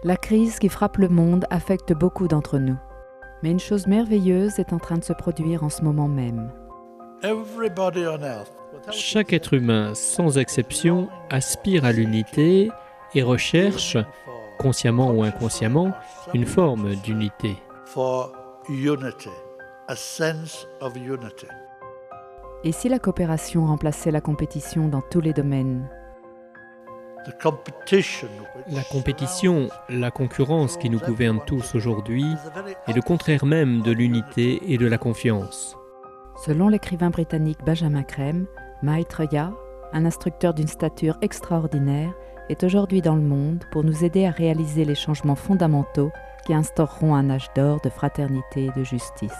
La crise qui frappe le monde affecte beaucoup d'entre nous. Mais une chose merveilleuse est en train de se produire en ce moment même. Chaque être humain, sans exception, aspire à l'unité et recherche, consciemment ou inconsciemment, une forme d'unité. Et si la coopération remplaçait la compétition dans tous les domaines ? La compétition, la concurrence qui nous gouverne tous aujourd'hui, est le contraire même de l'unité et de la confiance. Selon l'écrivain britannique Benjamin Creme, Maitreya, un instructeur d'une stature extraordinaire, est aujourd'hui dans le monde pour nous aider à réaliser les changements fondamentaux qui instaureront un âge d'or de fraternité et de justice.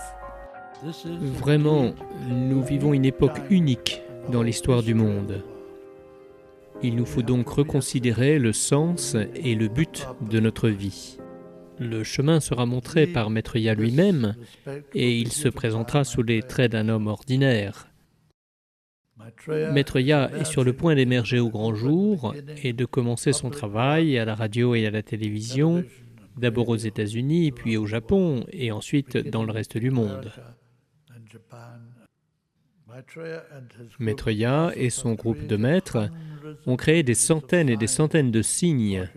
Vraiment, nous vivons une époque unique dans l'histoire du monde. Il nous faut donc reconsidérer le sens et le but de notre vie. Le chemin sera montré par Maitreya lui-même et il se présentera sous les traits d'un homme ordinaire. Maitreya est sur le point d'émerger au grand jour et de commencer son travail à la radio et à la télévision, d'abord aux États-Unis, puis au Japon et ensuite dans le reste du monde. Maitreya et son groupe de maîtres ont créé des centaines et des centaines de signes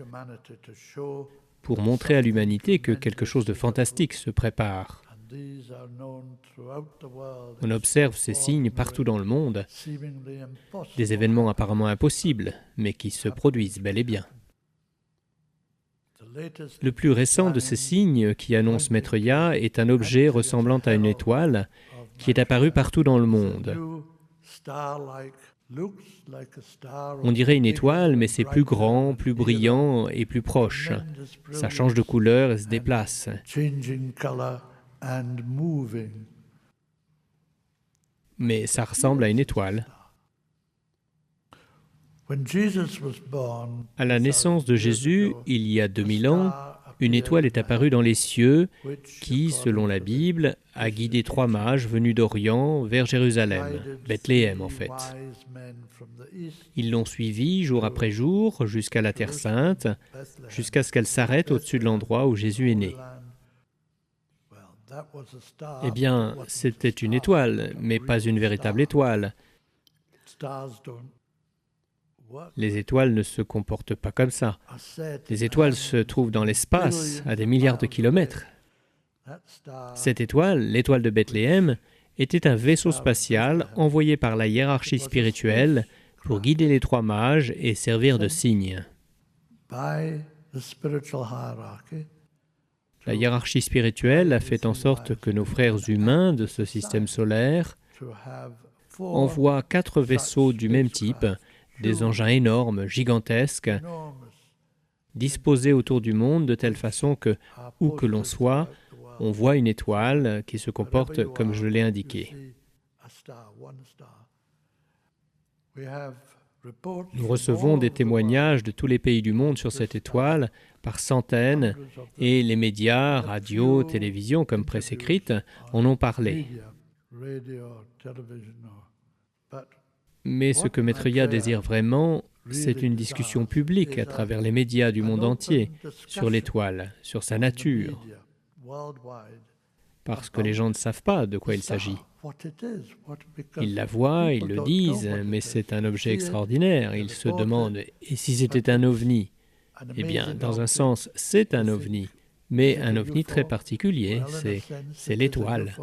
pour montrer à l'humanité que quelque chose de fantastique se prépare. On observe ces signes partout dans le monde, des événements apparemment impossibles, mais qui se produisent bel et bien. Le plus récent de ces signes qui annonce Maitreya est un objet ressemblant à une étoile qui est apparu partout dans le monde. On dirait une étoile, mais c'est plus grand, plus brillant et plus proche. Ça change de couleur et se déplace. Mais ça ressemble à une étoile. À la naissance de Jésus, il y a 2000 ans, une étoile est apparue dans les cieux qui, selon la Bible, a guidé 3 mages venus d'Orient vers Jérusalem, Bethléem en fait. Ils l'ont suivie jour après jour jusqu'à la Terre Sainte, jusqu'à ce qu'elle s'arrête au-dessus de l'endroit où Jésus est né. Eh bien, c'était une étoile, mais pas une véritable étoile. Les étoiles ne se comportent pas comme ça. Les étoiles se trouvent dans l'espace, à des milliards de kilomètres. Cette étoile, l'étoile de Bethléem, était un vaisseau spatial envoyé par la hiérarchie spirituelle pour guider les 3 mages et servir de signe. La hiérarchie spirituelle a fait en sorte que nos frères humains de ce système solaire envoient 4 vaisseaux du même type, des engins énormes, gigantesques, disposés autour du monde de telle façon que, où que l'on soit, on voit une étoile qui se comporte comme je l'ai indiqué. Nous recevons des témoignages de tous les pays du monde sur cette étoile par centaines et les médias, radio, télévision, comme presse écrite, en ont parlé. Mais ce que Maitreya désire vraiment, c'est une discussion publique à travers les médias du monde entier sur l'étoile, sur sa nature. Parce que les gens ne savent pas de quoi il s'agit. Ils la voient, ils le disent, mais c'est un objet extraordinaire. Ils se demandent, et si c'était un ovni ? Eh bien, dans un sens, c'est un ovni, mais un ovni très particulier, c'est l'étoile.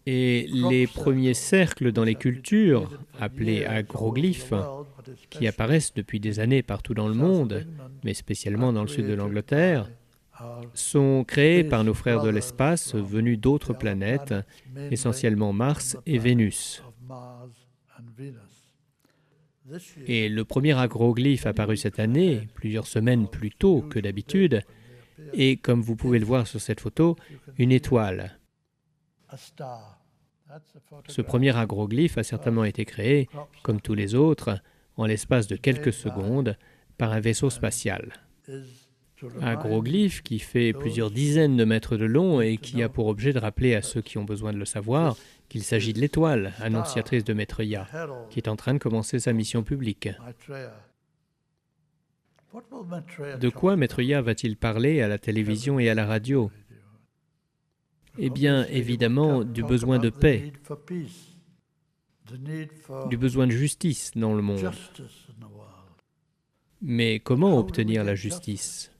Et les premiers cercles dans les cultures, appelés agroglyphes, qui apparaissent depuis des années partout dans le monde, mais spécialement dans le sud de l'Angleterre, sont créés par nos frères de l'espace venus d'autres planètes, essentiellement Mars et Vénus. Et le premier agroglyphe apparu cette année, plusieurs semaines plus tôt que d'habitude, est, comme vous pouvez le voir sur cette photo, une étoile. Ce premier agroglyphe a certainement été créé, comme tous les autres, en l'espace de quelques secondes, par un vaisseau spatial. Agroglyphe qui fait plusieurs dizaines de mètres de long et qui a pour objet de rappeler à ceux qui ont besoin de le savoir qu'il s'agit de l'étoile, annonciatrice de Maitreya, qui est en train de commencer sa mission publique. De quoi Maitreya va-t-il parler à la télévision et à la radio? Eh bien, évidemment, du besoin de paix, du besoin de justice dans le monde. Mais comment obtenir la justice?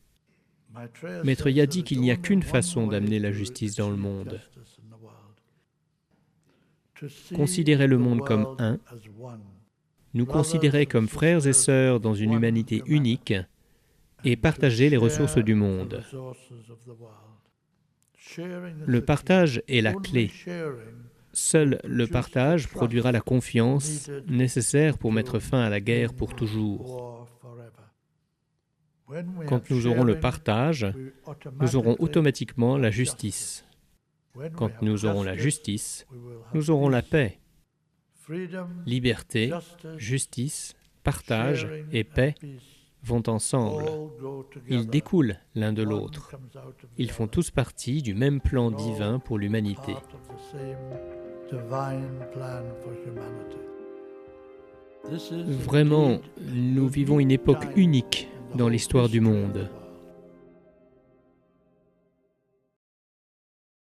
Maitreya dit qu'il n'y a qu'une façon d'amener la justice dans le monde. Considérer le monde comme un, nous considérer comme frères et sœurs dans une humanité unique et partager les ressources du monde. Le partage est la clé. Seul le partage produira la confiance nécessaire pour mettre fin à la guerre pour toujours. Quand nous aurons le partage, nous aurons automatiquement la justice. Quand nous aurons la justice, nous aurons la paix. Liberté, justice, partage et paix vont ensemble. Ils découlent l'un de l'autre. Ils font tous partie du même plan divin pour l'humanité. Vraiment, nous vivons une époque unique dans l'histoire du monde.